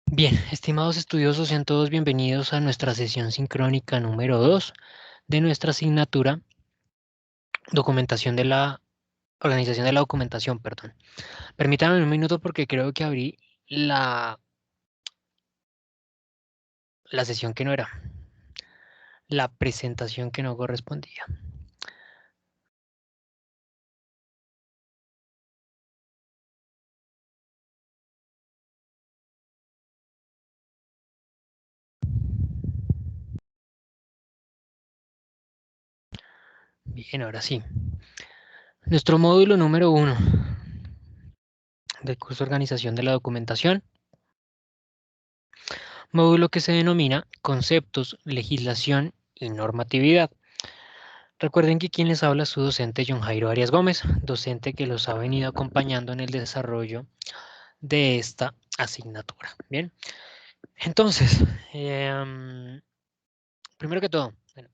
Bien, estimados estudiosos, sean todos bienvenidos a nuestra sesión sincrónica número 2 de nuestra asignatura Documentación de la Organización de la Documentación, perdón. Permítanme un minuto porque creo que abrí la sesión que no era, la presentación que no correspondía. Bien, ahora sí. Nuestro módulo número 1 del curso de Organización de la Documentación, módulo que se denomina Conceptos, Legislación y Normatividad. Recuerden que quien les habla es su docente John Jairo Arias Gómez, docente que los ha venido acompañando en el desarrollo de esta asignatura. Bien, entonces, primero que todo, bueno,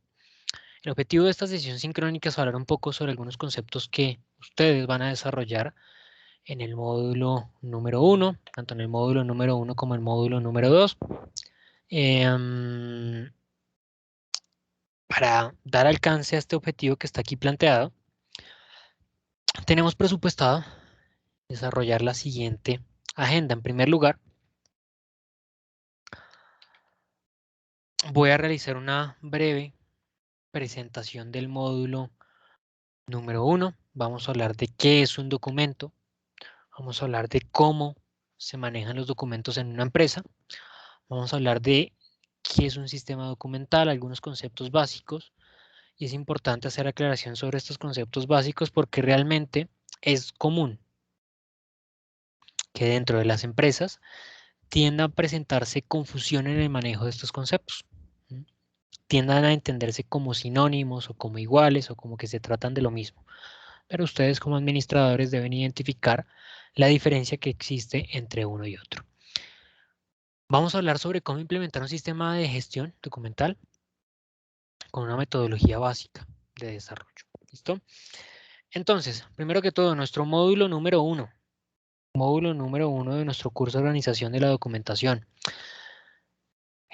el objetivo de esta sesión sincrónica es hablar un poco sobre algunos conceptos que ustedes van a desarrollar en el módulo número 1, tanto en el módulo número 1 como el módulo número 2. Para dar alcance a este objetivo que está aquí planteado, tenemos presupuestado desarrollar la siguiente agenda. En primer lugar, voy a realizar una breve presentación del módulo número 1. Vamos a hablar de qué es un documento. Vamos a hablar de cómo se manejan los documentos en una empresa. Vamos a hablar de qué es un sistema documental, algunos conceptos básicos. Y es importante hacer aclaración sobre estos conceptos básicos porque realmente es común que dentro de las empresas tienda a presentarse confusión en el manejo de estos conceptos. Tiendan a entenderse como sinónimos o como iguales o como que se tratan de lo mismo. Pero ustedes como administradores deben identificar la diferencia que existe entre uno y otro. Vamos a hablar sobre cómo implementar un sistema de gestión documental con una metodología básica de desarrollo. ¿Listo? Entonces, primero que todo, nuestro módulo número uno de nuestro curso de organización de la documentación.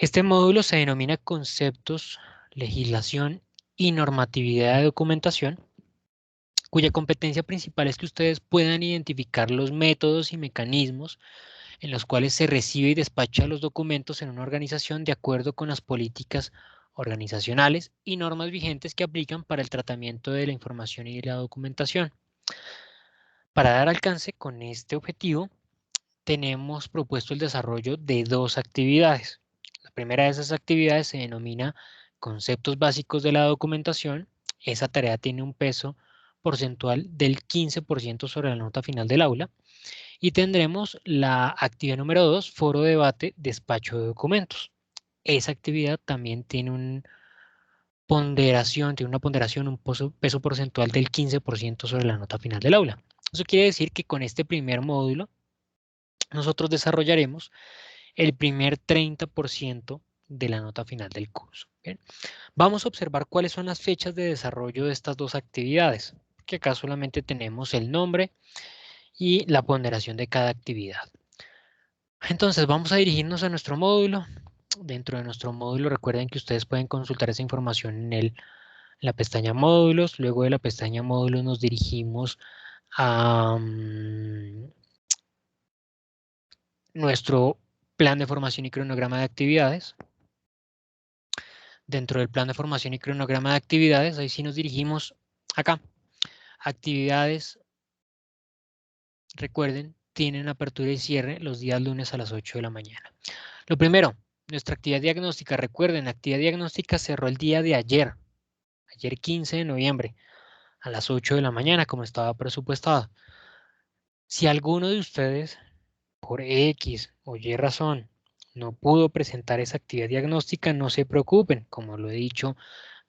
Este módulo se denomina Conceptos, Legislación y Normatividad de Documentación, cuya competencia principal es que ustedes puedan identificar los métodos y mecanismos en los cuales se recibe y despacha los documentos en una organización de acuerdo con las políticas organizacionales y normas vigentes que aplican para el tratamiento de la información y la documentación. Para dar alcance con este objetivo, tenemos propuesto el desarrollo de dos actividades. La primera de esas actividades se denomina Conceptos básicos de la documentación. Esa tarea tiene un peso porcentual del 15% sobre la nota final del aula. Y tendremos la actividad número 2, foro debate, despacho de documentos. Esa actividad también tiene una ponderación, un peso porcentual del 15% sobre la nota final del aula. Eso quiere decir que con este primer módulo nosotros desarrollaremos el primer 30% de la nota final del curso. Bien. Vamos a observar cuáles son las fechas de desarrollo de estas dos actividades, que acá solamente tenemos el nombre y la ponderación de cada actividad. Entonces vamos a dirigirnos a nuestro módulo. Dentro de nuestro módulo recuerden que ustedes pueden consultar esa información en la pestaña módulos. Luego de la pestaña módulos nos dirigimos a nuestro plan de formación y cronograma de actividades. Dentro del plan de formación y cronograma de actividades, ahí sí nos dirigimos acá. Actividades, recuerden, tienen apertura y cierre los días lunes a las 8 de la mañana. Lo primero, nuestra actividad diagnóstica. Recuerden, la actividad diagnóstica cerró el día de ayer 15 de noviembre, a las 8 de la mañana, como estaba presupuestado. Si alguno de ustedes, por X o Y razón, no pudo presentar esa actividad diagnóstica, no se preocupen, como lo he dicho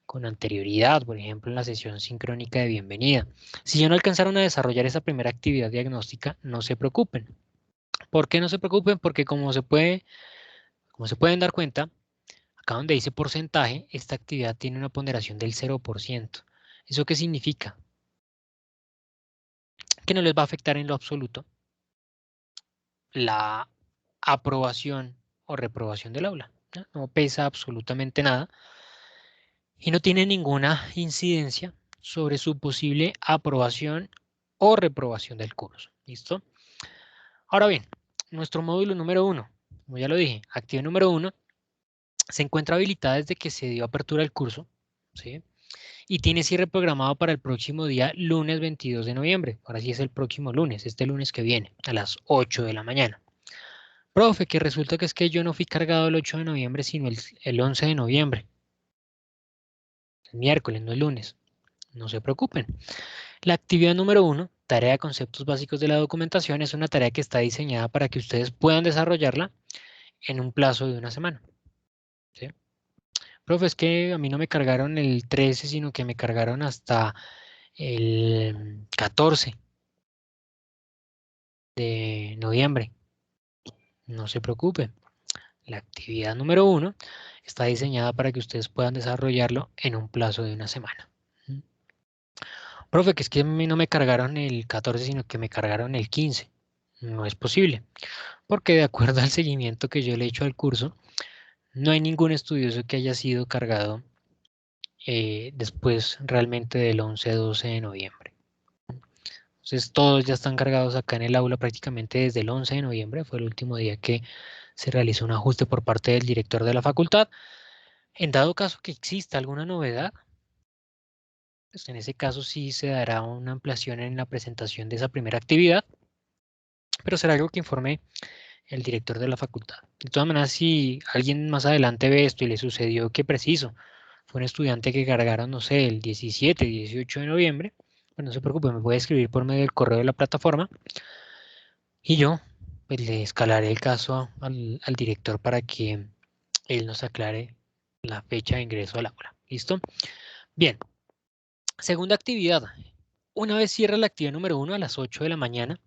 con anterioridad, por ejemplo, en la sesión sincrónica de bienvenida. Si ya no alcanzaron a desarrollar esa primera actividad diagnóstica, no se preocupen. ¿Por qué no se preocupen? Porque como se pueden dar cuenta, acá donde dice porcentaje, esta actividad tiene una ponderación del 0%. ¿Eso qué significa? Que no les va a afectar en lo absoluto la aprobación o reprobación del aula. ¿No? No pesa absolutamente nada y no tiene ninguna incidencia sobre su posible aprobación o reprobación del curso. ¿Listo? Ahora bien, nuestro módulo número 1, como ya lo dije, actividad número 1, se encuentra habilitada desde que se dio apertura al curso, ¿sí? Y tiene cierre programado para el próximo día, lunes 22 de noviembre. Ahora sí es el próximo lunes, este lunes que viene, a las 8 de la mañana. Profe, que resulta que es que yo no fui cargado el 8 de noviembre, sino el 11 de noviembre. El miércoles, no el lunes. No se preocupen. La actividad número 1, tarea de conceptos básicos de la documentación, es una tarea que está diseñada para que ustedes puedan desarrollarla en un plazo de una semana. ¿Sí? Profe, es que a mí no me cargaron el 13, sino que me cargaron hasta el 14 de noviembre. No se preocupe. La actividad número 1 está diseñada para que ustedes puedan desarrollarlo en un plazo de una semana. Profe, que es que a mí no me cargaron el 14, sino que me cargaron el 15. No es posible, porque de acuerdo al seguimiento que yo le he hecho al curso, no hay ningún estudioso que haya sido cargado después realmente del 11-12 de noviembre. Entonces todos ya están cargados acá en el aula prácticamente desde el 11 de noviembre, fue el último día que se realizó un ajuste por parte del director de la facultad. En dado caso que exista alguna novedad, pues en ese caso sí se dará una ampliación en la presentación de esa primera actividad, pero será algo que informe el director de la facultad. De todas maneras, si alguien más adelante ve esto y le sucedió que preciso, fue un estudiante que cargaron, no sé, el 17, 18 de noviembre, pues no se preocupe, me puede escribir por medio del correo de la plataforma y yo pues, le escalaré el caso al director para que él nos aclare la fecha de ingreso al aula. ¿Listo? Bien. Segunda actividad. Una vez cierra la actividad número 1 a las 8 de la mañana,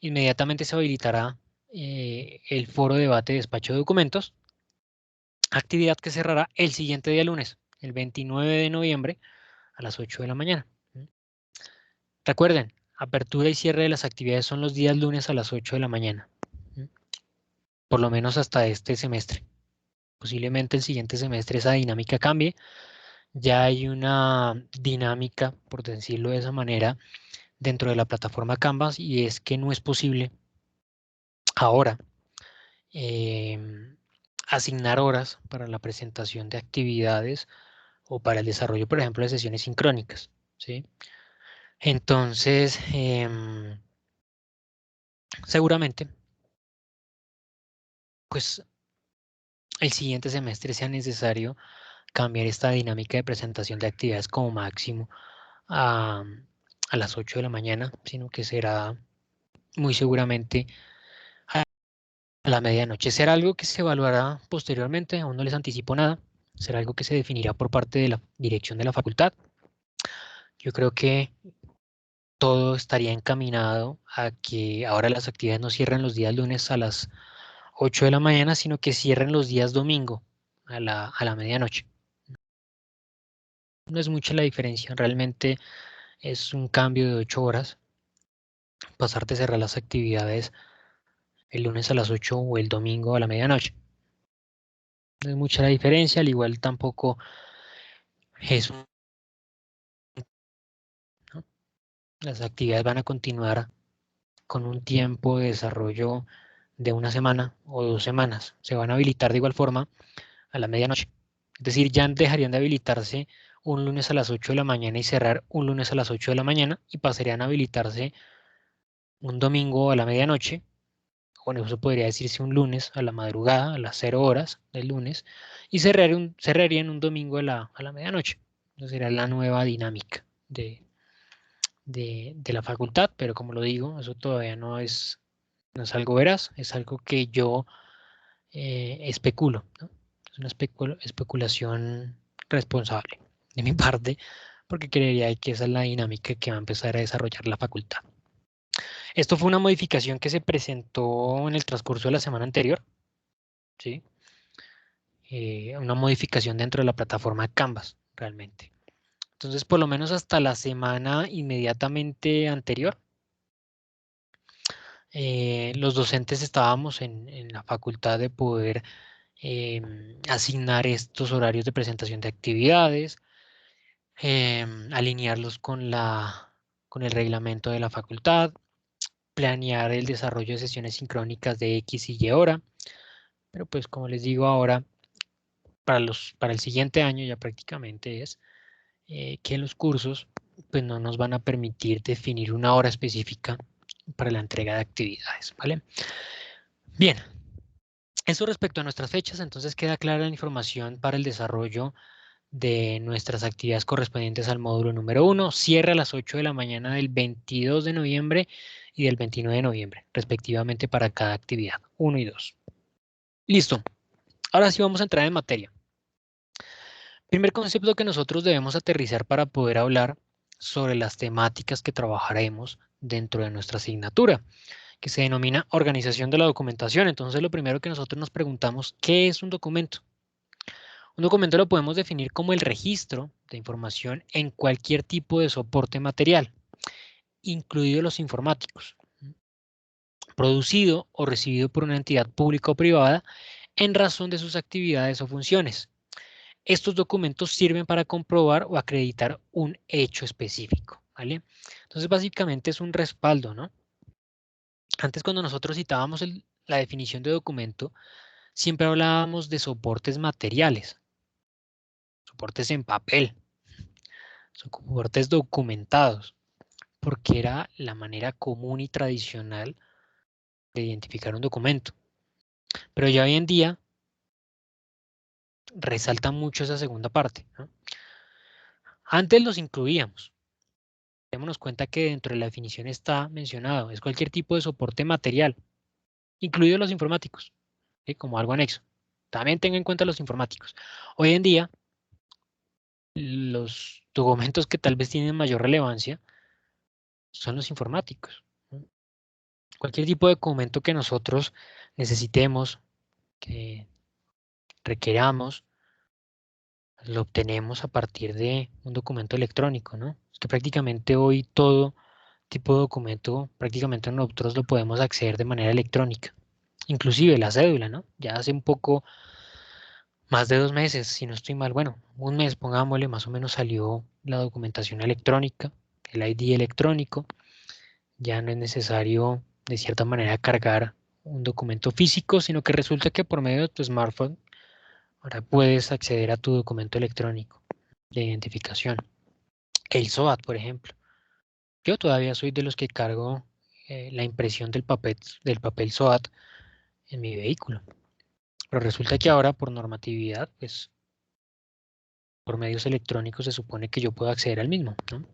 inmediatamente se habilitará el foro de debate de despacho de documentos, actividad que cerrará el siguiente día lunes, el 29 de noviembre a las 8 de la mañana. Recuerden, apertura y cierre de las actividades son los días lunes a las 8 de la mañana, por lo menos hasta este semestre. Posiblemente el siguiente semestre esa dinámica cambie. Ya hay una dinámica, por decirlo de esa manera, dentro de la plataforma Canvas y es que no es posible ahora asignar horas para la presentación de actividades o para el desarrollo, por ejemplo, de sesiones sincrónicas, ¿sí? Entonces, seguramente, pues el siguiente semestre sea necesario cambiar esta dinámica de presentación de actividades como máximo a, a las 8 de la mañana, sino que será muy seguramente a la medianoche. Será algo que se evaluará posteriormente, aún no les anticipo nada, será algo que se definirá por parte de la dirección de la facultad. Yo creo que todo estaría encaminado a que ahora las actividades no cierren los días lunes a las 8 de la mañana, sino que cierren los días domingo a la medianoche. No es mucha la diferencia, realmente es un cambio de 8 horas, pasar de cerrar las actividades el lunes a las 8 o el domingo a la medianoche. No es mucha la diferencia, al igual tampoco es, ¿no? Las actividades van a continuar con un tiempo de desarrollo de una semana o 2 semanas. Se van a habilitar de igual forma a la medianoche. Es decir, ya dejarían de habilitarse un lunes a las 8 de la mañana y cerrar un lunes a las 8 de la mañana y pasarían a habilitarse un domingo a la medianoche. Bueno, eso podría decirse un lunes a la madrugada, a las 0 horas del lunes, y cerrarían un domingo a la medianoche. Esa sería la nueva dinámica de la facultad, pero como lo digo, eso todavía no es algo veraz, es algo que yo especulo, ¿no? Es una especulación responsable de mi parte, porque creería que esa es la dinámica que va a empezar a desarrollar la facultad. Esto fue una modificación que se presentó en el transcurso de la semana anterior, ¿sí? Una modificación dentro de la plataforma Canvas, realmente. Entonces, por lo menos hasta la semana inmediatamente anterior, los docentes estábamos en la facultad de poder asignar estos horarios de presentación de actividades, alinearlos con el reglamento de la facultad, planear el desarrollo de sesiones sincrónicas de X y Y hora, pero pues como les digo ahora, para el siguiente año ya prácticamente es que los cursos pues no nos van a permitir definir una hora específica para la entrega de actividades, ¿vale? Bien, eso respecto a nuestras fechas, entonces queda clara la información para el desarrollo de nuestras actividades correspondientes al módulo número 1. Cierra a las 8 de la mañana del 22 de noviembre y del 29 de noviembre, respectivamente para cada actividad, 1 y 2. Listo. Ahora sí vamos a entrar en materia. Primer concepto que nosotros debemos aterrizar para poder hablar sobre las temáticas que trabajaremos dentro de nuestra asignatura, que se denomina organización de la documentación. Entonces, lo primero que nosotros nos preguntamos, ¿qué es un documento? Un documento lo podemos definir como el registro de información en cualquier tipo de soporte material, incluidos los informáticos, producido o recibido por una entidad pública o privada en razón de sus actividades o funciones. Estos documentos sirven para comprobar o acreditar un hecho específico, ¿vale? Entonces, básicamente es un respaldo, ¿no? Antes, cuando nosotros citábamos la definición de documento, siempre hablábamos de soportes materiales, soportes en papel, soportes documentados, porque era la manera común y tradicional de identificar un documento. Pero ya hoy en día resalta mucho esa segunda parte, ¿no? Antes los incluíamos. Démonos cuenta que dentro de la definición está mencionado, es cualquier tipo de soporte material, incluidos los informáticos, ¿sí? Como algo anexo. También tenga en cuenta los informáticos. Hoy en día, los documentos que tal vez tienen mayor relevancia son los informáticos, ¿no? Cualquier tipo de documento que nosotros necesitemos, que requeramos, lo obtenemos a partir de un documento electrónico, ¿no? Es que prácticamente hoy todo tipo de documento, prácticamente nosotros lo podemos acceder de manera electrónica. Inclusive la cédula, ¿no? Ya hace un poco más de 2 meses, si no estoy mal, bueno, un mes, pongámosle, más o menos salió la documentación electrónica, el ID electrónico. Ya no es necesario, de cierta manera, cargar un documento físico, sino que resulta que por medio de tu smartphone ahora puedes acceder a tu documento electrónico de identificación. El SOAT, por ejemplo. Yo todavía soy de los que cargo la impresión del papel SOAT en mi vehículo. Pero resulta que ahora, por normatividad, pues por medios electrónicos se supone que yo puedo acceder al mismo, ¿no?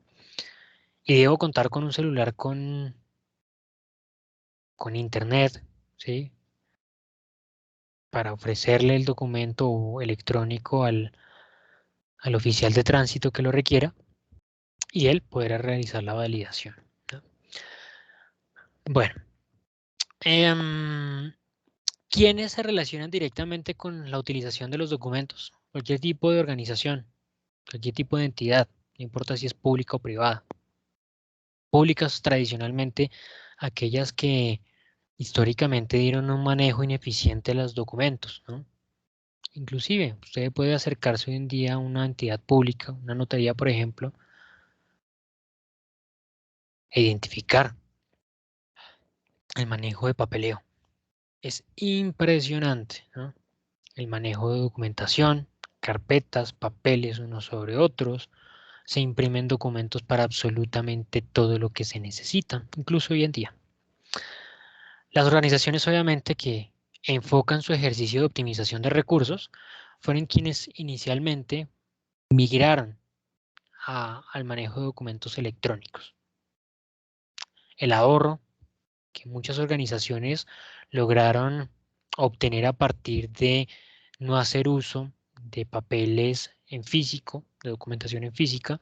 Y debo contar con un celular con internet, ¿sí? Para ofrecerle el documento electrónico al oficial de tránsito que lo requiera y él podrá realizar la validación, ¿no? Bueno, ¿quiénes se relacionan directamente con la utilización de los documentos? Cualquier tipo de organización, cualquier tipo de entidad, no importa si es pública o privada. Públicas tradicionalmente aquellas que históricamente dieron un manejo ineficiente a los documentos, ¿no? Inclusive, usted puede acercarse hoy en día a una entidad pública, una notaría, por ejemplo, e identificar el manejo de papeleo. Es impresionante, ¿no? El manejo de documentación, carpetas, papeles unos sobre otros. Se imprimen documentos para absolutamente todo lo que se necesita, incluso hoy en día. Las organizaciones, obviamente, que enfocan su ejercicio de optimización de recursos, fueron quienes inicialmente migraron al manejo de documentos electrónicos. El ahorro que muchas organizaciones lograron obtener a partir de no hacer uso de papeles en físico, de documentación en física,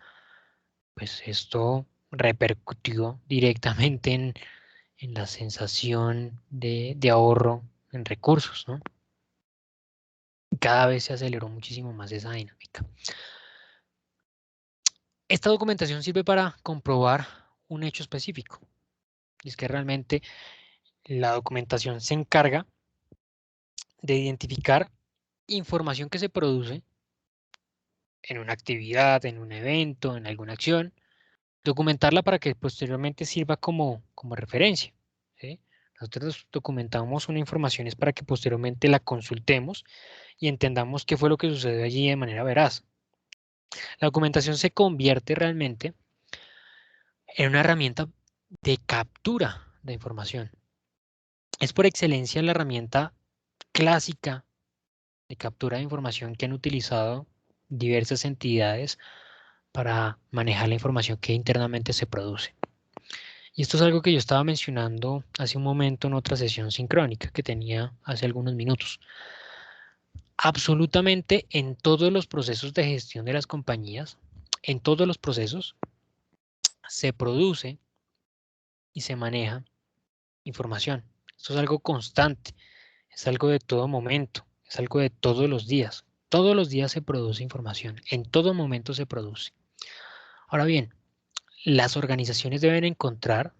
pues esto repercutió directamente en la sensación de ahorro en recursos, ¿no? Cada vez se aceleró muchísimo más esa dinámica. Esta documentación sirve para comprobar un hecho específico. Y es que realmente La documentación se encarga de identificar información que se produce en una actividad, en un evento, en alguna acción, documentarla para que posteriormente sirva como referencia, ¿sí? Nosotros documentamos una información es para que posteriormente la consultemos y entendamos qué fue lo que sucedió allí de manera veraz. La documentación se convierte realmente en una herramienta de captura de información. Es por excelencia la herramienta clásica de captura de información que han utilizado diversas entidades para manejar la información que internamente se produce. Y esto es algo que yo estaba mencionando hace un momento en otra sesión sincrónica que tenía hace algunos minutos. Absolutamente en todos los procesos de gestión de las compañías, en todos los procesos, se produce y se maneja información. Esto es algo constante, es algo de todo momento, es algo de todos los días. Todos los días se produce información, en todo momento se produce. Ahora bien, las organizaciones deben encontrar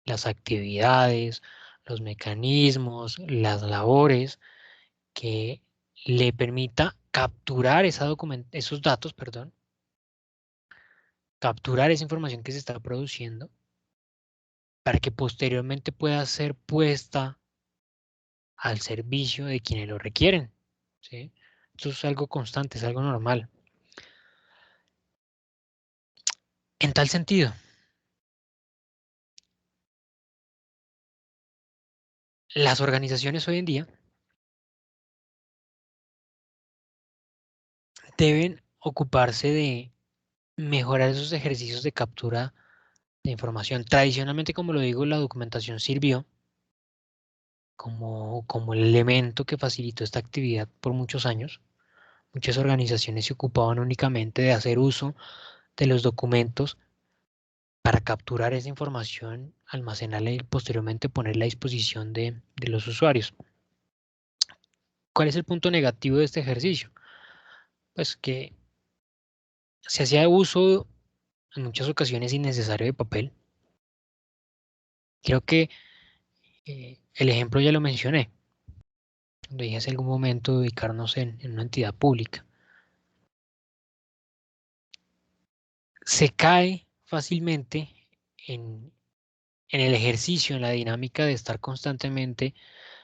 las actividades, los mecanismos, las labores que le permita capturar esos datos, perdón, capturar esa información que se está produciendo para que posteriormente pueda ser puesta al servicio de quienes lo requieren, ¿sí? Esto es algo constante, es algo normal. En tal sentido, las organizaciones hoy en día deben ocuparse de mejorar esos ejercicios de captura de información. Tradicionalmente, como lo digo, la documentación sirvió como el elemento que facilitó esta actividad por muchos años. Muchas organizaciones se ocupaban únicamente de hacer uso de los documentos para capturar esa información, almacenarla y posteriormente ponerla a disposición de los usuarios. ¿Cuál es el punto negativo de este ejercicio? Pues que se hacía uso en muchas ocasiones innecesario de papel. Creo que el ejemplo ya lo mencioné, cuando dije hace algún momento ubicarnos en una entidad pública. Se cae fácilmente en el ejercicio, en la dinámica de estar constantemente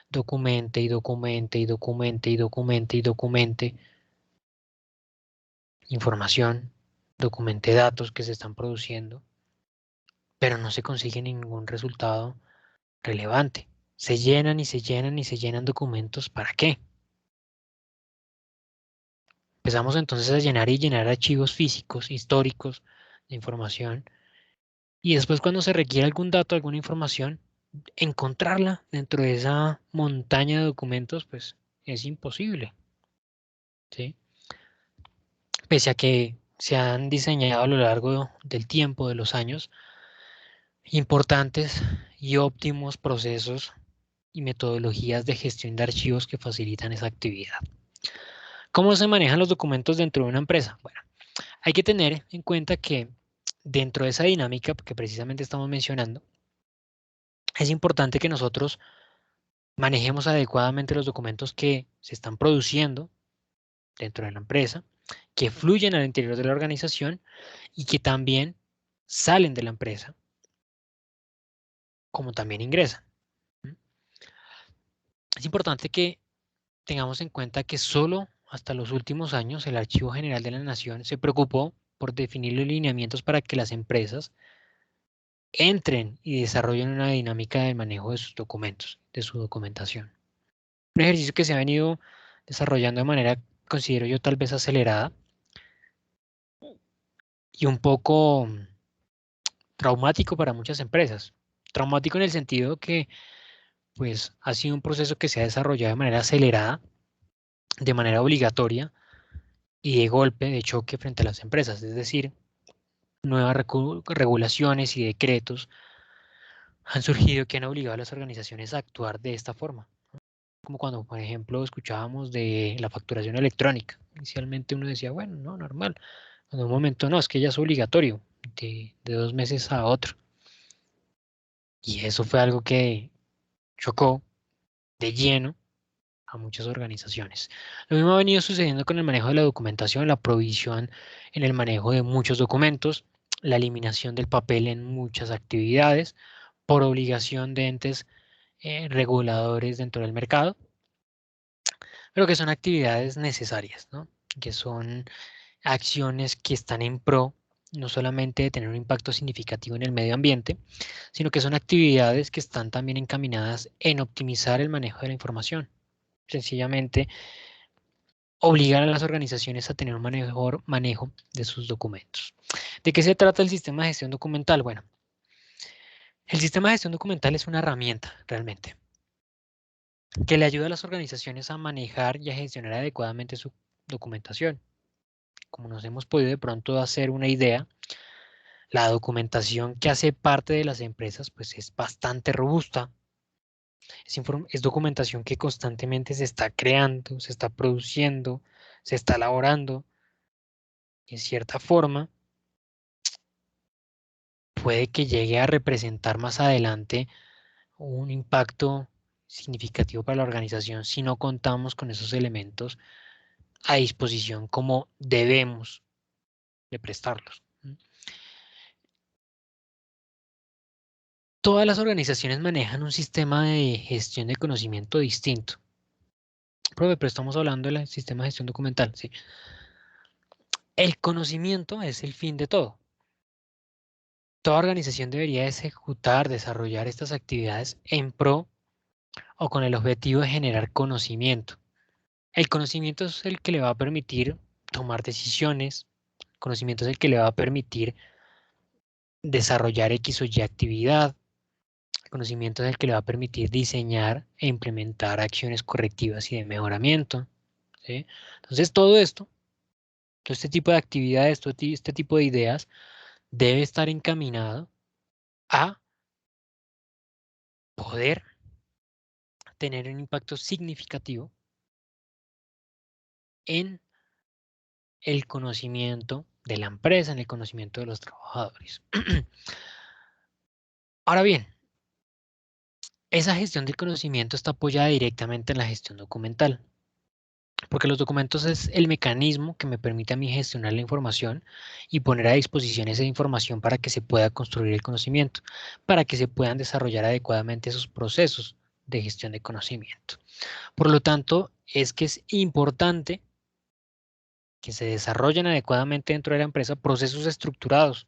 documente y documente y documente y documente y documente información, documente datos que se están produciendo, pero no se consigue ningún resultado relevante. Se llenan y se llenan y se llenan documentos. ¿Para qué? Empezamos entonces a llenar y llenar archivos físicos, históricos, de información, y después cuando se requiere algún dato, alguna información, encontrarla dentro de esa montaña de documentos, pues es imposible, ¿sí? Pese a que se han diseñado a lo largo del tiempo, de los años, importantes y óptimos procesos y metodologías de gestión de archivos que facilitan esa actividad. ¿Cómo se manejan los documentos dentro de una empresa? Bueno, hay que tener en cuenta que dentro de esa dinámica que precisamente estamos mencionando, es importante que nosotros manejemos adecuadamente los documentos que se están produciendo dentro de la empresa, que fluyen al interior de la organización y que también salen de la empresa, como también ingresan. Es importante que tengamos en cuenta que solo hasta los últimos años el Archivo General de la Nación se preocupó por definir los lineamientos para que las empresas entren y desarrollen una dinámica de manejo de sus documentos, de su documentación. Un ejercicio que se ha venido desarrollando de manera, considero yo, tal vez acelerada y un poco traumático para muchas empresas. Traumático en el sentido que, pues, ha sido un proceso que se ha desarrollado de manera acelerada, de manera obligatoria y de golpe, de choque frente a las empresas. Es decir, nuevas regulaciones y decretos han surgido que han obligado a las organizaciones a actuar de esta forma. Como cuando, por ejemplo, escuchábamos de la facturación electrónica. Inicialmente uno decía, bueno, no, normal. En un momento no, es que ya es obligatorio de 2 meses a otro. Y eso fue algo que chocó de lleno a muchas organizaciones. Lo mismo ha venido sucediendo con el manejo de la documentación, la provisión en el manejo de muchos documentos, la eliminación del papel en muchas actividades por obligación de entes reguladores dentro del mercado, pero que son actividades necesarias, ¿no? Que son acciones que están en pro no solamente de tener un impacto significativo en el medio ambiente, sino que son actividades que están también encaminadas en optimizar el manejo de la información. Sencillamente, obligar a las organizaciones a tener un mejor manejo de sus documentos. ¿De qué se trata el sistema de gestión documental? Bueno, el sistema de gestión documental es una herramienta realmente que le ayuda a las organizaciones a manejar y a gestionar adecuadamente su documentación. Como nos hemos podido de pronto hacer una idea, la documentación que hace parte de las empresas pues es bastante robusta. Es documentación que constantemente se está creando, se está produciendo, se está elaborando. Y en cierta forma, puede que llegue a representar más adelante un impacto significativo para la organización si no contamos con esos elementos a disposición como debemos de prestarlos. Todas las organizaciones manejan un sistema de gestión de conocimiento distinto. Profe, pero estamos hablando del sistema de gestión documental, ¿sí? El conocimiento es el fin de todo. Toda organización debería ejecutar, desarrollar estas actividades en pro o con el objetivo de generar conocimiento. El conocimiento es el que le va a permitir tomar decisiones. El conocimiento es el que le va a permitir desarrollar X o Y actividad. El conocimiento es el que le va a permitir diseñar e implementar acciones correctivas y de mejoramiento, ¿sí? Entonces todo esto, todo este tipo de actividades, todo este tipo de ideas debe estar encaminado a poder tener un impacto significativo en el conocimiento de la empresa, en el conocimiento de los trabajadores. Ahora bien, esa gestión del conocimiento está apoyada directamente en la gestión documental, porque los documentos es el mecanismo que me permite a mí gestionar la información y poner a disposición esa información para que se pueda construir el conocimiento, para que se puedan desarrollar adecuadamente esos procesos de gestión de conocimiento. Por lo tanto, es que es importante que se desarrollen adecuadamente dentro de la empresa procesos estructurados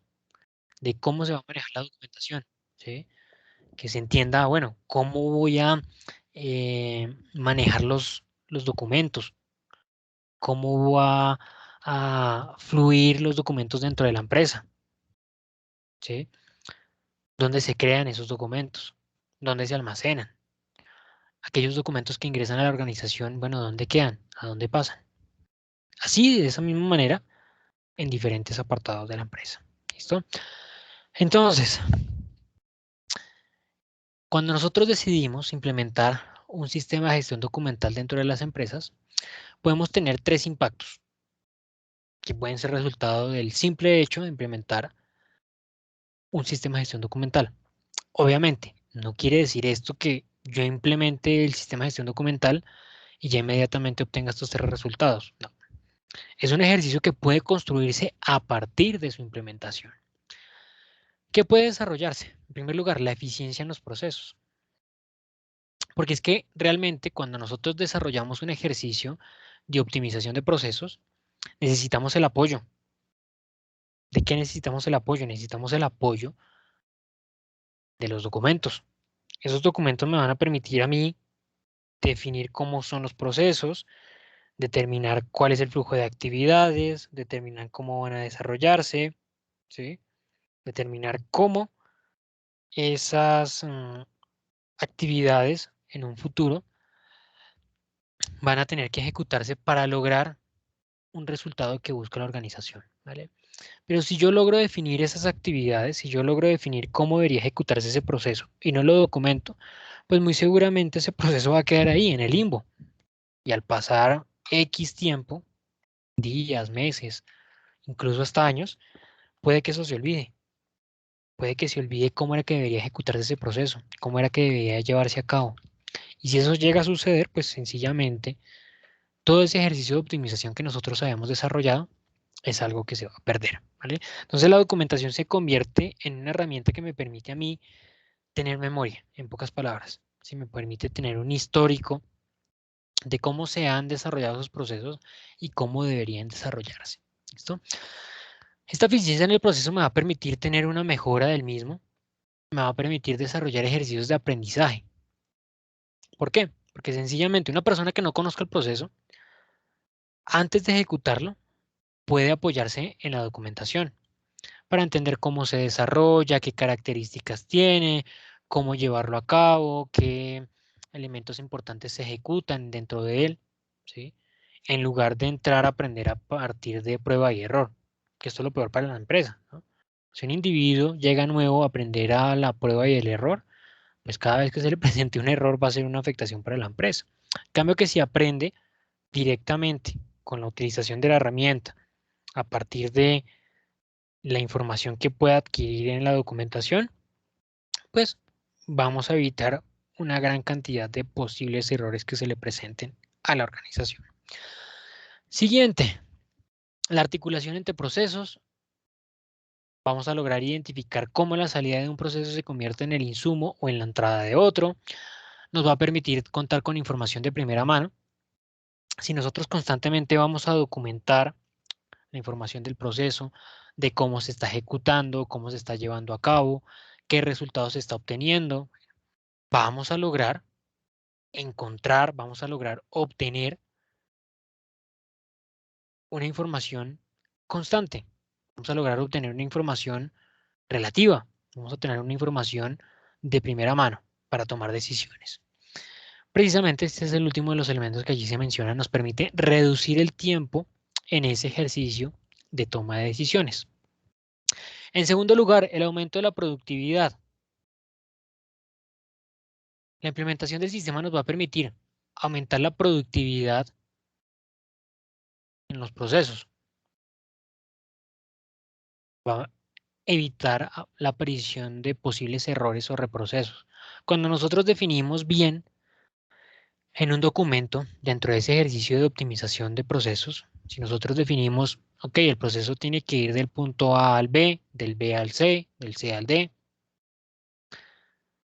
de cómo se va a manejar la documentación, ¿sí? Que se entienda, bueno, cómo voy a manejar los documentos, cómo va a fluir los documentos dentro de la empresa, ¿sí? ¿Dónde se crean esos documentos? ¿Dónde se almacenan? Aquellos documentos que ingresan a la organización, bueno, ¿dónde quedan? ¿A dónde pasan? Así, de esa misma manera, en diferentes apartados de la empresa. ¿Listo? Entonces, cuando nosotros decidimos implementar un sistema de gestión documental dentro de las empresas, podemos tener tres impactos que pueden ser resultado del simple hecho de implementar un sistema de gestión documental. Obviamente, no quiere decir esto que yo implemente el sistema de gestión documental y ya inmediatamente obtenga estos tres resultados. No. Es un ejercicio que puede construirse a partir de su implementación. ¿Qué puede desarrollarse? En primer lugar, la eficiencia en los procesos. Porque es que realmente cuando nosotros desarrollamos un ejercicio de optimización de procesos, necesitamos el apoyo. ¿De qué necesitamos el apoyo? Necesitamos el apoyo de los documentos. Esos documentos me van a permitir a mí definir cómo son los procesos, determinar cuál es el flujo de actividades, determinar cómo van a desarrollarse, ¿sí? Determinar cómo esas actividades en un futuro van a tener que ejecutarse para lograr un resultado que busca la organización, ¿vale? Pero si yo logro definir esas actividades, si yo logro definir cómo debería ejecutarse ese proceso y no lo documento, pues muy seguramente ese proceso va a quedar ahí en el limbo. Y al pasar X tiempo, días, meses, incluso hasta años, puede que eso se olvide. puede que se olvide cómo era que debería ejecutarse ese proceso, cómo era que debería llevarse a cabo. Y si eso llega a suceder, pues sencillamente todo ese ejercicio de optimización que nosotros habíamos desarrollado es algo que se va a perder, ¿vale? Entonces la documentación se convierte en una herramienta que me permite a mí tener memoria, en pocas palabras. Si me permite tener un histórico de cómo se han desarrollado esos procesos y cómo deberían desarrollarse. ¿Listo? Esta eficiencia en el proceso me va a permitir tener una mejora del mismo, me va a permitir desarrollar ejercicios de aprendizaje. ¿Por qué? Porque sencillamente una persona que no conozca el proceso, antes de ejecutarlo, puede apoyarse en la documentación para entender cómo se desarrolla, qué características tiene, cómo llevarlo a cabo, qué elementos importantes se ejecutan dentro de él, ¿sí? En lugar de entrar a aprender a partir de prueba y error, que esto es lo peor para la empresa, ¿no? Si un individuo llega nuevo a aprender a la prueba y el error, pues cada vez que se le presente un error va a ser una afectación para la empresa. En cambio que si aprende directamente con la utilización de la herramienta a partir de la información que pueda adquirir en la documentación, pues vamos a evitar una gran cantidad de posibles errores que se le presenten a la organización. Siguiente, la articulación entre procesos. Vamos a lograr identificar cómo la salida de un proceso se convierte en el insumo o en la entrada de otro. Nos va a permitir contar con información de primera mano. Si nosotros constantemente vamos a documentar la información del proceso, de cómo se está ejecutando, cómo se está llevando a cabo, qué resultados se está obteniendo, vamos a lograr encontrar, vamos a lograr obtener una información constante. Vamos a lograr obtener una información relativa. Vamos a tener una información de primera mano para tomar decisiones. Precisamente este es el último de los elementos que allí se menciona. Nos permite reducir el tiempo en ese ejercicio de toma de decisiones. En segundo lugar, el aumento de la productividad. La implementación del sistema nos va a permitir aumentar la productividad en los procesos. Va a evitar la aparición de posibles errores o reprocesos. Cuando nosotros definimos bien en un documento, dentro de ese ejercicio de optimización de procesos, si nosotros definimos, ok, el proceso tiene que ir del punto A al B, del B al C, del C al D,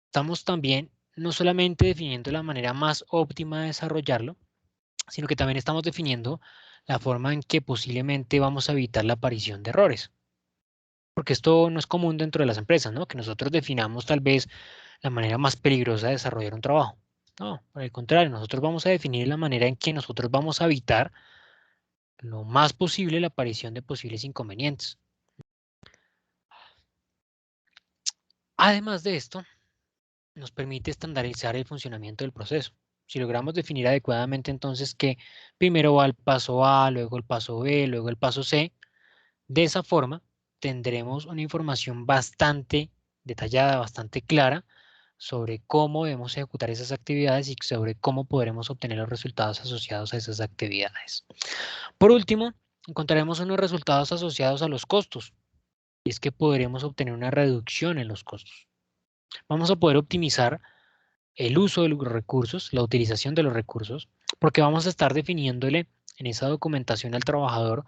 estamos también no solamente definiendo la manera más óptima de desarrollarlo, sino que también estamos definiendo la forma en que posiblemente vamos a evitar la aparición de errores. Porque esto no es común dentro de las empresas, ¿no? Que nosotros definamos tal vez la manera más peligrosa de desarrollar un trabajo. No, por el contrario, nosotros vamos a definir la manera en que nosotros vamos a evitar lo más posible la aparición de posibles inconvenientes. Además de esto, nos permite estandarizar el funcionamiento del proceso. Si logramos definir adecuadamente entonces que primero va el paso A, luego el paso B, luego el paso C, de esa forma tendremos una información bastante detallada, bastante clara sobre cómo debemos ejecutar esas actividades y sobre cómo podremos obtener los resultados asociados a esas actividades. Por último, encontraremos unos resultados asociados a los costos, y es que podremos obtener una reducción en los costos. Vamos a poder optimizar el uso de los recursos, la utilización de los recursos, porque vamos a estar definiéndole en esa documentación al trabajador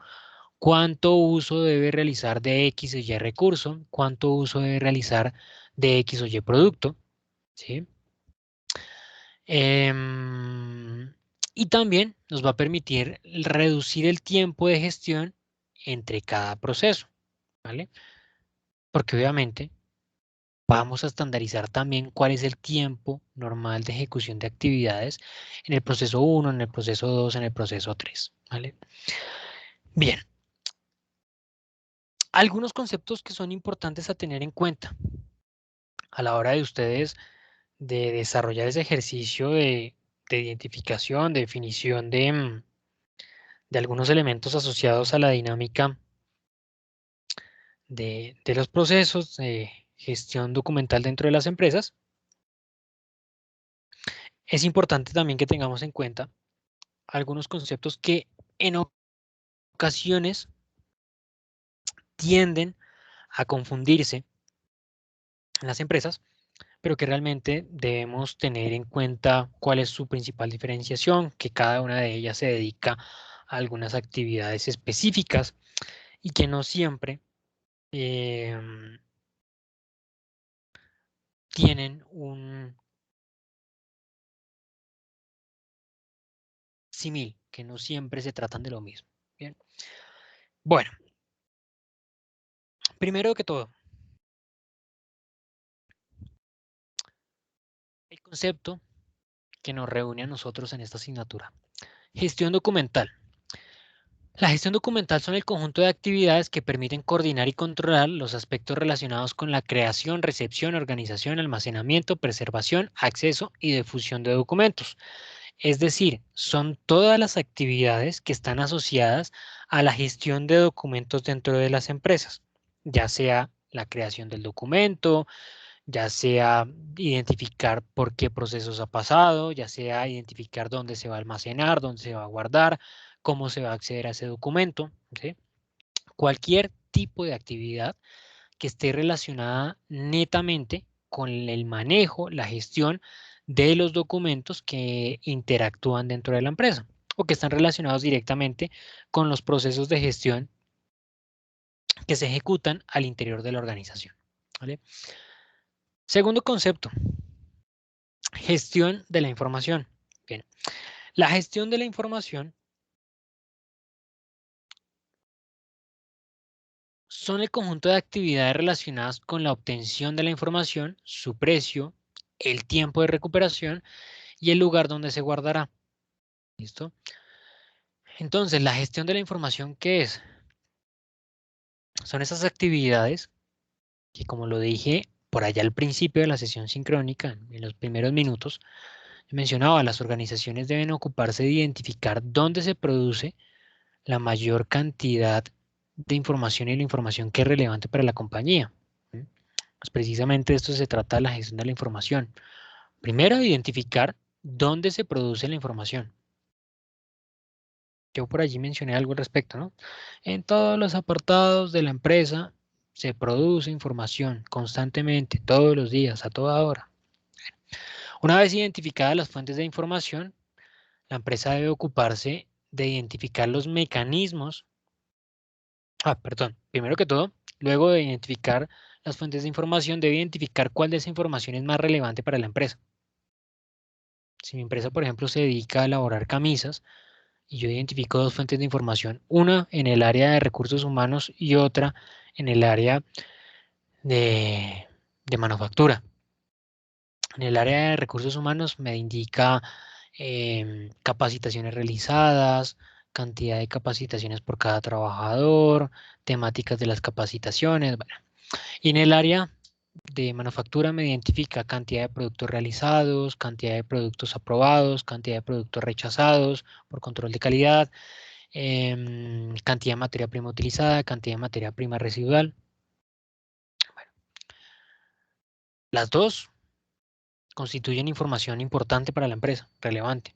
cuánto uso debe realizar de X o Y recurso, cuánto uso debe realizar de X o Y producto, ¿sí? Y también nos va a permitir reducir el tiempo de gestión entre cada proceso, ¿vale? Porque obviamente vamos a estandarizar también cuál es el tiempo normal de ejecución de actividades en el proceso 1, en el proceso 2, en el proceso 3, ¿vale? Bien, algunos conceptos que son importantes a tener en cuenta a la hora de ustedes de desarrollar ese ejercicio de identificación, de definición de algunos elementos asociados a la dinámica de los procesos de gestión documental dentro de las empresas. Es importante también que tengamos en cuenta algunos conceptos que en ocasiones tienden a confundirse en las empresas, pero que realmente debemos tener en cuenta cuál es su principal diferenciación, que cada una de ellas se dedica a algunas actividades específicas y que no siempre tienen un símil, que no siempre se tratan de lo mismo. Bien. Bueno, primero que todo, el concepto que nos reúne a nosotros en esta asignatura. Gestión documental. La gestión documental son el conjunto de actividades que permiten coordinar y controlar los aspectos relacionados con la creación, recepción, organización, almacenamiento, preservación, acceso y difusión de documentos. Es decir, son todas las actividades que están asociadas a la gestión de documentos dentro de las empresas, ya sea la creación del documento, ya sea identificar por qué procesos ha pasado, ya sea identificar dónde se va a almacenar, dónde se va a guardar, cómo se va a acceder a ese documento. ¿Sí? Cualquier tipo de actividad que esté relacionada netamente con el manejo, la gestión de los documentos que interactúan dentro de la empresa o que están relacionados directamente con los procesos de gestión que se ejecutan al interior de la organización. ¿Vale? Segundo concepto, gestión de la información. Bien, la gestión de la información son el conjunto de actividades relacionadas con la obtención de la información, su precio, el tiempo de recuperación y el lugar donde se guardará. ¿Listo? Entonces, la gestión de la información, ¿qué es? Son esas actividades que, como lo dije por allá al principio de la sesión sincrónica, en los primeros minutos, mencionaba, las organizaciones deben ocuparse de identificar dónde se produce la mayor cantidad de información y la información que es relevante para la compañía. Pues precisamente esto se trata de la gestión de la información. Primero, identificar dónde se produce la información. Yo por allí mencioné algo al respecto, ¿no? En todos los apartados de la empresa se produce información constantemente, todos los días, a toda hora. Una vez identificadas las fuentes de información, la empresa debe ocuparse de identificar los mecanismos. Perdón, primero que todo, luego de identificar las fuentes de información, debe identificar cuál de esa información es más relevante para la empresa. Si mi empresa, por ejemplo, se dedica a elaborar camisas y yo identifico dos fuentes de información, una en el área de recursos humanos y otra en el área de manufactura. En el área de recursos humanos me indica capacitaciones realizadas, cantidad de capacitaciones por cada trabajador, temáticas de las capacitaciones. Bueno. Y en el área de manufactura me identifica cantidad de productos realizados, cantidad de productos aprobados, cantidad de productos rechazados por control de calidad, cantidad de materia prima utilizada, cantidad de materia prima residual. Bueno, las dos constituyen información importante para la empresa, relevante,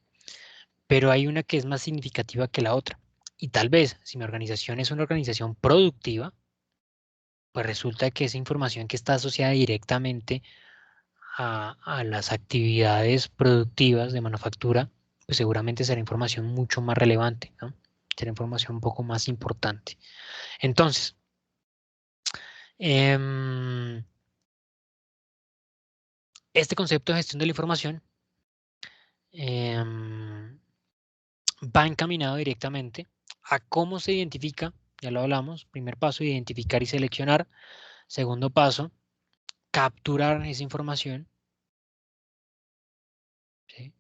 pero hay una que es más significativa que la otra. Y tal vez, si mi organización es una organización productiva, pues resulta que esa información que está asociada directamente a las actividades productivas de manufactura, pues seguramente será información mucho más relevante, ¿no? Será información un poco más importante. Entonces, este concepto de gestión de la información va encaminado directamente a cómo se identifica, ya lo hablamos, primer paso, identificar y seleccionar. Segundo paso, capturar esa información, ¿sí?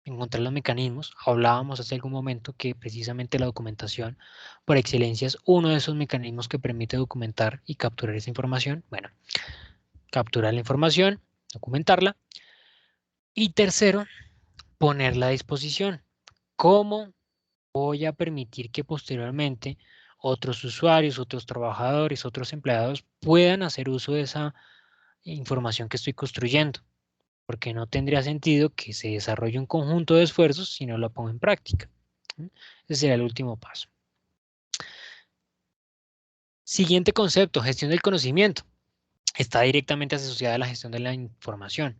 Encontrar los mecanismos. Hablábamos hace algún momento que precisamente la documentación por excelencia es uno de esos mecanismos que permite documentar y capturar esa información. Bueno, capturar la información, documentarla. Y tercero, ponerla a disposición. ¿Cómo voy a permitir que posteriormente otros usuarios, otros trabajadores, otros empleados puedan hacer uso de esa información que estoy construyendo? Porque no tendría sentido que se desarrolle un conjunto de esfuerzos si no lo pongo en práctica. Ese sería el último paso. Siguiente concepto, gestión del conocimiento. está directamente asociada a la gestión de la información.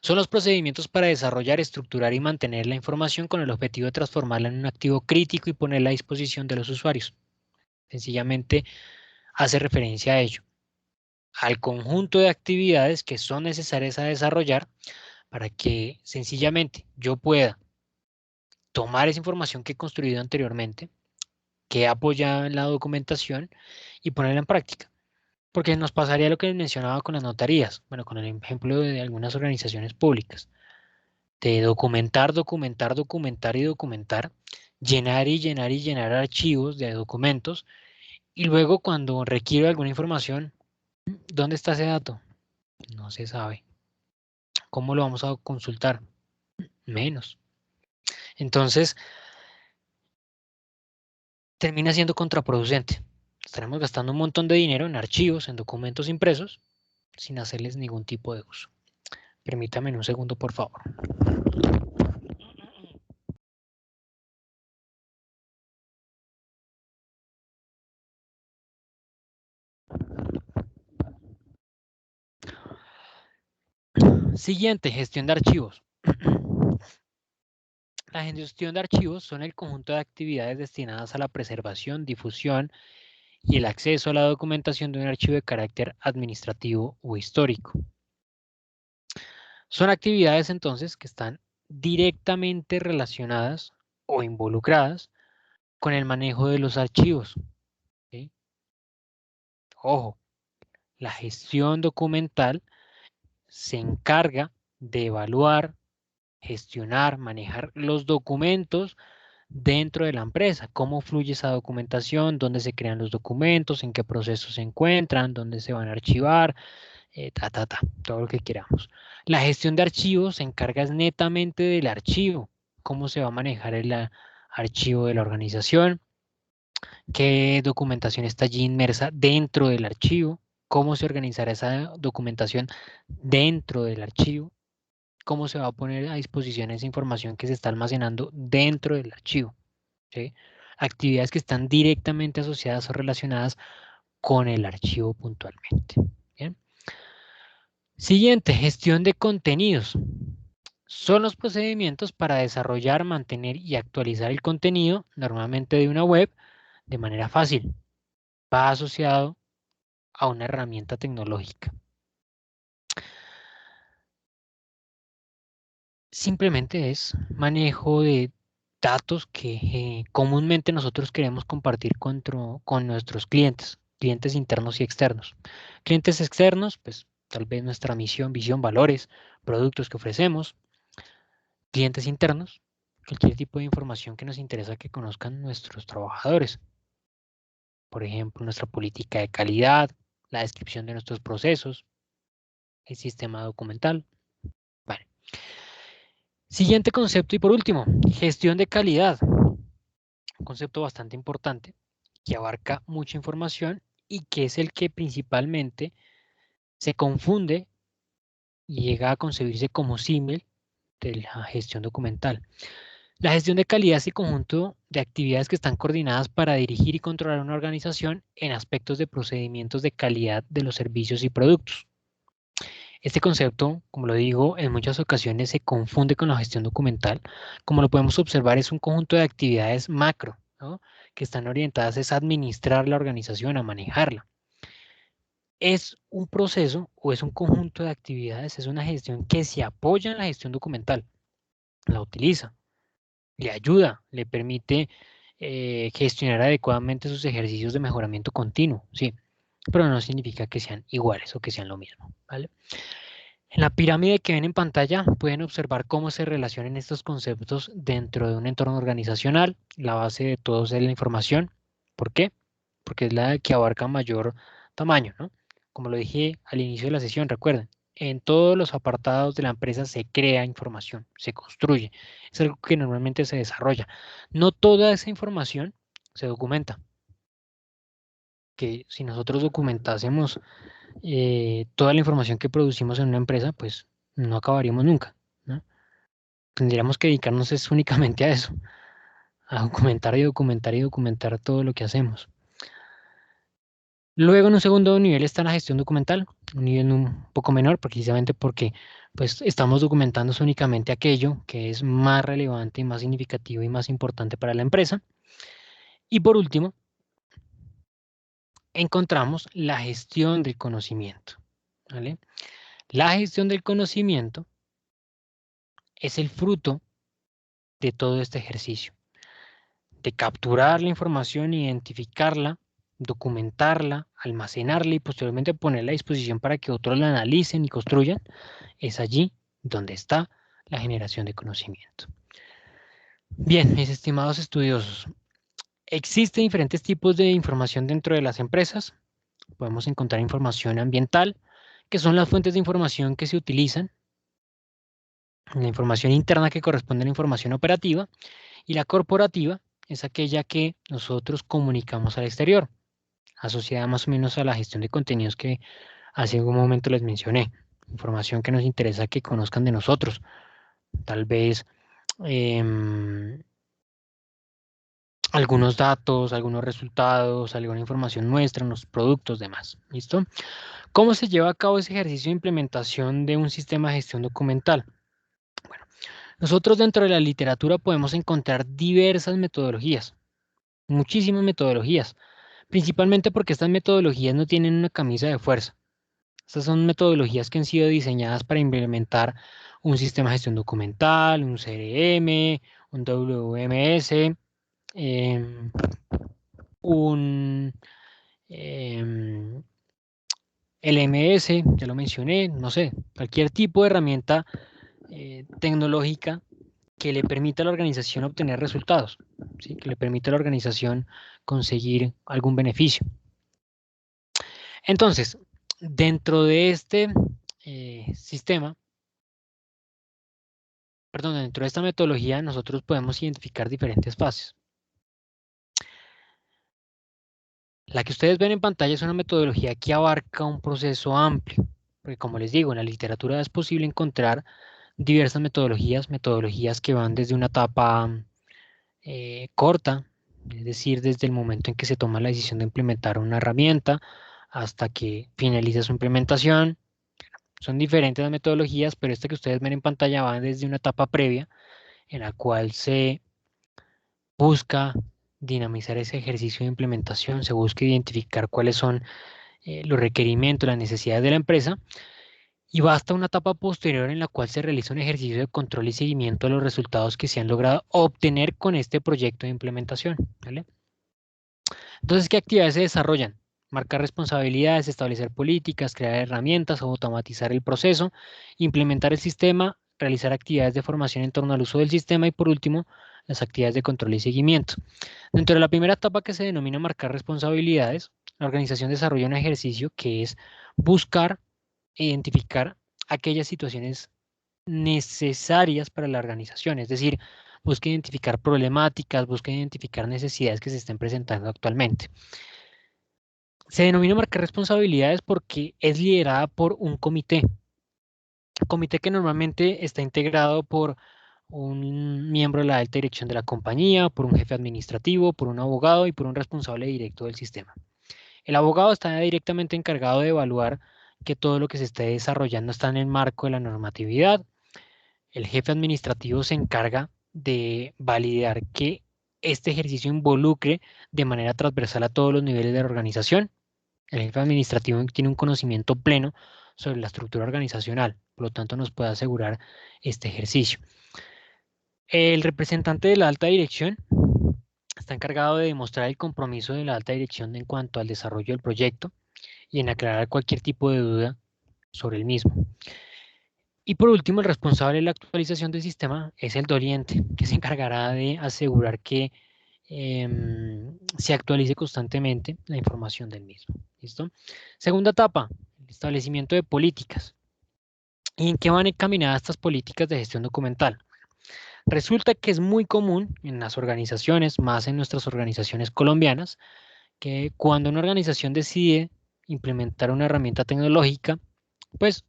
Son los procedimientos para desarrollar, estructurar y mantener la información con el objetivo de transformarla en un activo crítico y ponerla a disposición de los usuarios. Sencillamente hace referencia a ello, al conjunto de actividades que son necesarias a desarrollar para que sencillamente yo pueda tomar esa información que he construido anteriormente, que he apoyado en la documentación y ponerla en práctica. Porque nos pasaría lo que les mencionaba con las notarías, bueno, con el ejemplo de algunas organizaciones públicas, de documentar, documentar, documentar y documentar, llenar y llenar y llenar archivos de documentos, y luego cuando requiero alguna información, ¿dónde está ese dato? No se sabe. ¿Cómo lo vamos a consultar? Menos. Entonces, termina siendo contraproducente. Estaremos gastando un montón de dinero en archivos, en documentos impresos, sin hacerles ningún tipo de uso. Permítame un segundo, por favor. Siguiente, gestión de archivos. La gestión de archivos son el conjunto de actividades destinadas a la preservación, difusión y el acceso a la documentación de un archivo de carácter administrativo o histórico. Son actividades entonces que están directamente relacionadas o involucradas con el manejo de los archivos. ¿Sí? Ojo, la gestión documental se encarga de evaluar, gestionar, manejar los documentos dentro de la empresa, cómo fluye esa documentación, dónde se crean los documentos, en qué proceso se encuentran, dónde se van a archivar, todo lo que queramos. La gestión de archivos se encarga netamente del archivo, cómo se va a manejar el archivo de la organización, qué documentación está allí inmersa dentro del archivo, cómo se organizará esa documentación dentro del archivo, cómo se va a poner a disposición esa información que se está almacenando dentro del archivo. ¿Sí? Actividades que están directamente asociadas o relacionadas con el archivo puntualmente. ¿Bien? Siguiente, gestión de contenidos. Son los procedimientos para desarrollar, mantener y actualizar el contenido, normalmente de una web, de manera fácil. Va asociado a una herramienta tecnológica. Simplemente es manejo de datos que comúnmente nosotros queremos compartir con nuestros clientes, clientes internos y externos. Clientes externos, pues tal vez nuestra misión, visión, valores, productos que ofrecemos. Clientes internos, cualquier tipo de información que nos interesa que conozcan nuestros trabajadores. Por ejemplo, nuestra política de calidad, la descripción de nuestros procesos, el sistema documental. Vale. Siguiente concepto y por último, gestión de calidad. Un concepto bastante importante que abarca mucha información y que es el que principalmente se confunde y llega a concebirse como símil de la gestión documental. La gestión de calidad es el conjunto de actividades que están coordinadas para dirigir y controlar una organización en aspectos de procedimientos de calidad de los servicios y productos. Este concepto, como lo digo, en muchas ocasiones se confunde con la gestión documental. Como lo podemos observar, es un conjunto de actividades macro, ¿no? Que están orientadas a administrar la organización, a manejarla. Es un proceso o es un conjunto de actividades, es una gestión que se apoya en la gestión documental, la utiliza, le ayuda, le permite gestionar adecuadamente sus ejercicios de mejoramiento continuo, sí, pero no significa que sean iguales o que sean lo mismo, ¿vale? En la pirámide que ven en pantalla pueden observar cómo se relacionan estos conceptos dentro de un entorno organizacional. La base de todos es la información. ¿Por qué? Porque es la que abarca mayor tamaño, ¿no? Como lo dije al inicio de la sesión, recuerden, en todos los apartados de la empresa se crea información, se construye. Es algo que normalmente se desarrolla. No toda esa información se documenta. Que si nosotros documentásemos toda la información que producimos en una empresa, pues no acabaríamos nunca, ¿no? Tendríamos que dedicarnos es únicamente a eso, a documentar y documentar y documentar todo lo que hacemos. Luego en un segundo nivel está la gestión documental, un nivel un poco menor precisamente porque pues, estamos documentando únicamente aquello que es más relevante, más significativo y más importante para la empresa. Y por último, encontramos la gestión del conocimiento, ¿vale? La gestión del conocimiento es el fruto de todo este ejercicio, de capturar la información, identificarla, documentarla, almacenarla y posteriormente ponerla a disposición para que otros la analicen y construyan. Es allí donde está la generación de conocimiento. Bien, mis estimados estudiosos, existen diferentes tipos de información dentro de las empresas. Podemos encontrar información ambiental, que son las fuentes de información que se utilizan, la información interna que corresponde a la información operativa, y la corporativa es aquella que nosotros comunicamos al exterior, asociada más o menos a la gestión de contenidos que hace un momento les mencioné, información que nos interesa que conozcan de nosotros, tal vez algunos datos, algunos resultados, alguna información nuestra, los productos, demás. ¿Listo? ¿Cómo se lleva a cabo ese ejercicio de implementación de un sistema de gestión documental? Bueno, nosotros dentro de la literatura podemos encontrar diversas metodologías, muchísimas metodologías, principalmente porque estas metodologías no tienen una camisa de fuerza. Estas son metodologías que han sido diseñadas para implementar un sistema de gestión documental, un CRM, un WMS, un LMS, ya lo mencioné, no sé, cualquier tipo de herramienta tecnológica que le permita a la organización obtener resultados, ¿sí? Que le permita a la organización conseguir algún beneficio. Entonces, dentro de este sistema, perdón, dentro de esta metodología, nosotros podemos identificar diferentes fases. La que ustedes ven en pantalla es una metodología que abarca un proceso amplio, porque como les digo, en la literatura es posible encontrar diversas metodologías que van desde una etapa corta, es decir, desde el momento en que se toma la decisión de implementar una herramienta hasta que finaliza su implementación. Son diferentes las metodologías, pero esta que ustedes ven en pantalla va desde una etapa previa en la cual se busca dinamizar ese ejercicio de implementación, se busca identificar cuáles son los requerimientos, las necesidades de la empresa, y va hasta una etapa posterior en la cual se realiza un ejercicio de control y seguimiento de los resultados que se han logrado obtener con este proyecto de implementación, ¿vale? Entonces, ¿qué actividades se desarrollan? Marcar responsabilidades, establecer políticas, crear herramientas, automatizar el proceso, implementar el sistema, realizar actividades de formación en torno al uso del sistema y por último, las actividades de control y seguimiento. Dentro de la primera etapa que se denomina marcar responsabilidades, la organización desarrolla un ejercicio que es buscar e identificar aquellas situaciones necesarias para la organización, es decir, busca identificar problemáticas, busca identificar necesidades que se estén presentando actualmente. Se denomina marcar responsabilidades porque es liderada por un comité que normalmente está integrado por un miembro de la alta dirección de la compañía, por un jefe administrativo, por un abogado y por un responsable directo del sistema. El abogado está directamente encargado de evaluar que todo lo que se esté desarrollando está en el marco de la normatividad. El jefe administrativo se encarga de validar que este ejercicio involucre de manera transversal a todos los niveles de la organización. El jefe administrativo tiene un conocimiento pleno sobre la estructura organizacional, por lo tanto nos puede asegurar este ejercicio. El representante de la alta dirección está encargado de demostrar el compromiso de la alta dirección en cuanto al desarrollo del proyecto y en aclarar cualquier tipo de duda sobre el mismo. Y por último, el responsable de la actualización del sistema es el doliente, que se encargará de asegurar que se actualice constantemente la información del mismo. ¿Listo? Segunda etapa, el establecimiento de políticas. ¿Y en qué van encaminadas estas políticas de gestión documental? Resulta que es muy común en las organizaciones, más en nuestras organizaciones colombianas, que cuando una organización decide implementar una herramienta tecnológica, pues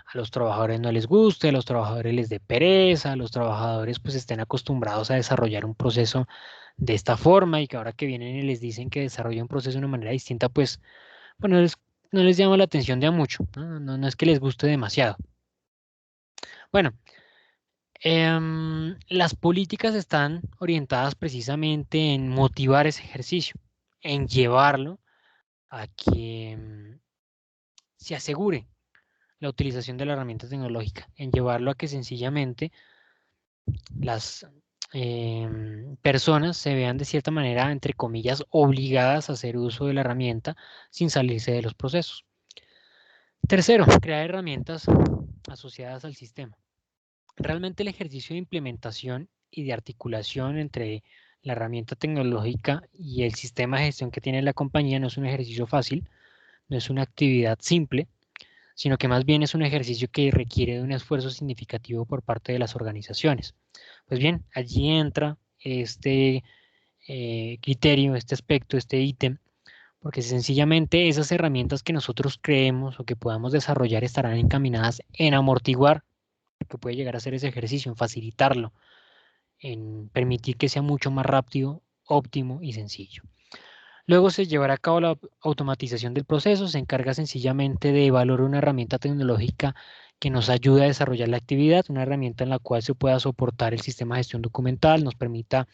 a los trabajadores no les guste, a los trabajadores les dé pereza, a los trabajadores pues estén acostumbrados a desarrollar un proceso de esta forma y que ahora que vienen y les dicen que desarrollen un proceso de una manera distinta, pues pues no les llama la atención de a mucho, ¿no? No es que les guste demasiado. Bueno, las políticas están orientadas precisamente en motivar ese ejercicio, en llevarlo a que se asegure la utilización de la herramienta tecnológica, en llevarlo a que sencillamente las personas se vean de cierta manera, entre comillas, obligadas a hacer uso de la herramienta sin salirse de los procesos. Tercero, crear herramientas asociadas al sistema. Realmente el ejercicio de implementación y de articulación entre la herramienta tecnológica y el sistema de gestión que tiene la compañía no es un ejercicio fácil, no es una actividad simple, sino que más bien es un ejercicio que requiere de un esfuerzo significativo por parte de las organizaciones. Pues bien, allí entra este criterio, este aspecto, este ítem, porque sencillamente esas herramientas que nosotros creemos o que podamos desarrollar estarán encaminadas en amortiguar lo que puede llegar a ser ese ejercicio, en facilitarlo, en permitir que sea mucho más rápido, óptimo y sencillo. Luego se llevará a cabo la automatización del proceso, se encarga sencillamente de evaluar una herramienta tecnológica que nos ayude a desarrollar la actividad, una herramienta en la cual se pueda soportar el sistema de gestión documental, nos permita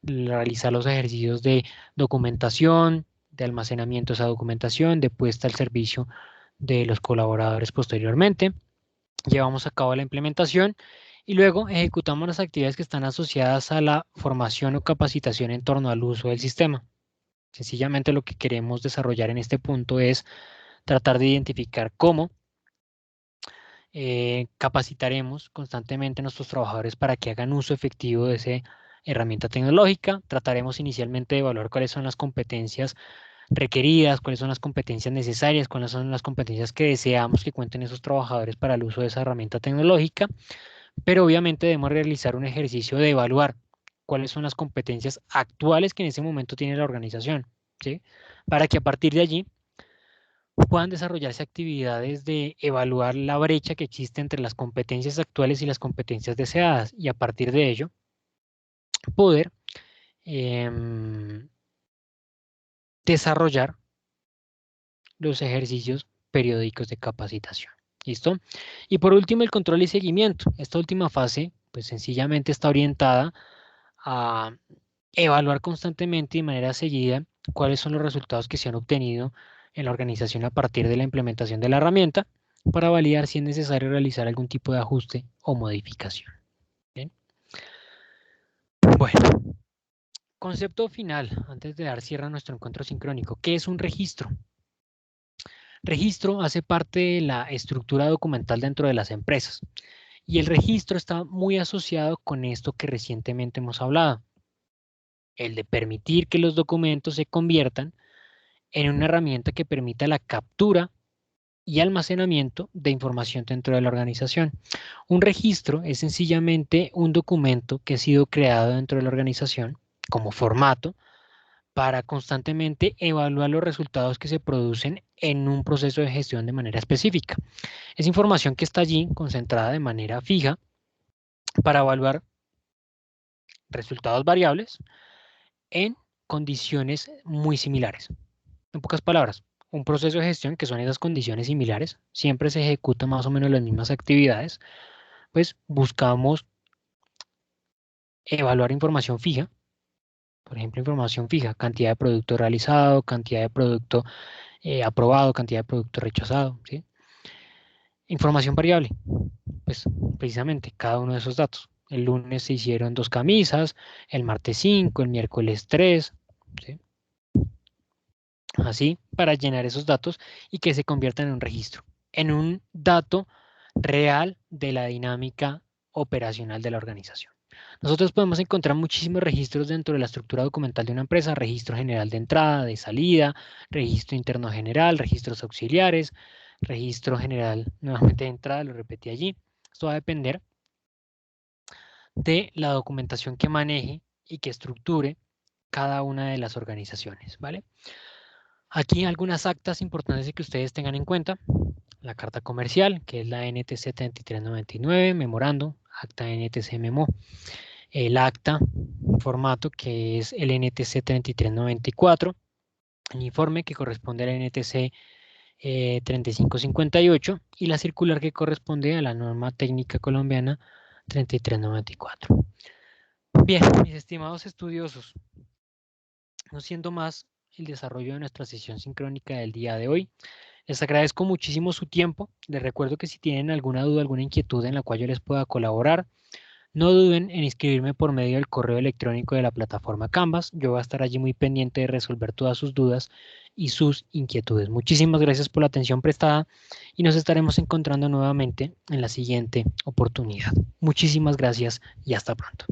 realizar los ejercicios de documentación, de almacenamiento de esa documentación, de puesta al servicio de los colaboradores posteriormente. Llevamos a cabo la implementación y luego ejecutamos las actividades que están asociadas a la formación o capacitación en torno al uso del sistema. Sencillamente lo que queremos desarrollar en este punto es tratar de identificar cómo capacitaremos constantemente a nuestros trabajadores para que hagan uso efectivo de esa herramienta tecnológica. Trataremos inicialmente de evaluar cuáles son las competencias requeridas, cuáles son las competencias necesarias, cuáles son las competencias que deseamos que cuenten esos trabajadores para el uso de esa herramienta tecnológica, pero obviamente debemos realizar un ejercicio de evaluar cuáles son las competencias actuales que en ese momento tiene la organización, ¿sí? Para que a partir de allí puedan desarrollarse actividades de evaluar la brecha que existe entre las competencias actuales y las competencias deseadas y a partir de ello poder desarrollar los ejercicios periódicos de capacitación. ¿Listo? Y por último, el control y seguimiento. Esta última fase, pues sencillamente está orientada a evaluar constantemente y de manera seguida cuáles son los resultados que se han obtenido en la organización a partir de la implementación de la herramienta para validar si es necesario realizar algún tipo de ajuste o modificación. ¿Bien? Bueno, concepto final, antes de dar cierre a nuestro encuentro sincrónico. ¿Qué es un registro? Registro hace parte de la estructura documental dentro de las empresas y el registro está muy asociado con esto que recientemente hemos hablado, el de permitir que los documentos se conviertan en una herramienta que permita la captura y almacenamiento de información dentro de la organización. Un registro es sencillamente un documento que ha sido creado dentro de la organización como formato para constantemente evaluar los resultados que se producen en un proceso de gestión de manera específica. Es información que está allí concentrada de manera fija para evaluar resultados variables en condiciones muy similares. En pocas palabras, un proceso de gestión que son esas condiciones similares, siempre se ejecuta más o menos las mismas actividades, pues buscamos evaluar información fija, por ejemplo, información fija, cantidad de producto realizado, cantidad de producto aprobado, cantidad de producto rechazado, ¿sí? Información variable, pues precisamente cada uno de esos datos. El lunes se hicieron 2 camisas, el martes 5, el miércoles 3, ¿sí? Así para llenar esos datos y que se conviertan en un registro, en un dato real de la dinámica operacional de la organización. Nosotros podemos encontrar muchísimos registros dentro de la estructura documental de una empresa, registro general de entrada, de salida, registro interno general, registros auxiliares, registro general nuevamente de entrada, lo repetí allí. Esto va a depender de la documentación que maneje y que estructure cada una de las organizaciones, ¿vale? Aquí algunas actas importantes que ustedes tengan en cuenta. La carta comercial, que es la NTC 3399, memorando, acta NTC memo. El acta formato, que es el NTC 3394. el informe que corresponde al NTC 3558 y la circular que corresponde a la norma técnica colombiana 3394. Bien, mis estimados estudiosos, no siendo más el desarrollo de nuestra sesión sincrónica del día de hoy, les agradezco muchísimo su tiempo. Les recuerdo que si tienen alguna duda, alguna inquietud en la cual yo les pueda colaborar, no duden en inscribirme por medio del correo electrónico de la plataforma Canvas. Yo voy a estar allí muy pendiente de resolver todas sus dudas y sus inquietudes. Muchísimas gracias por la atención prestada y nos estaremos encontrando nuevamente en la siguiente oportunidad. Muchísimas gracias y hasta pronto.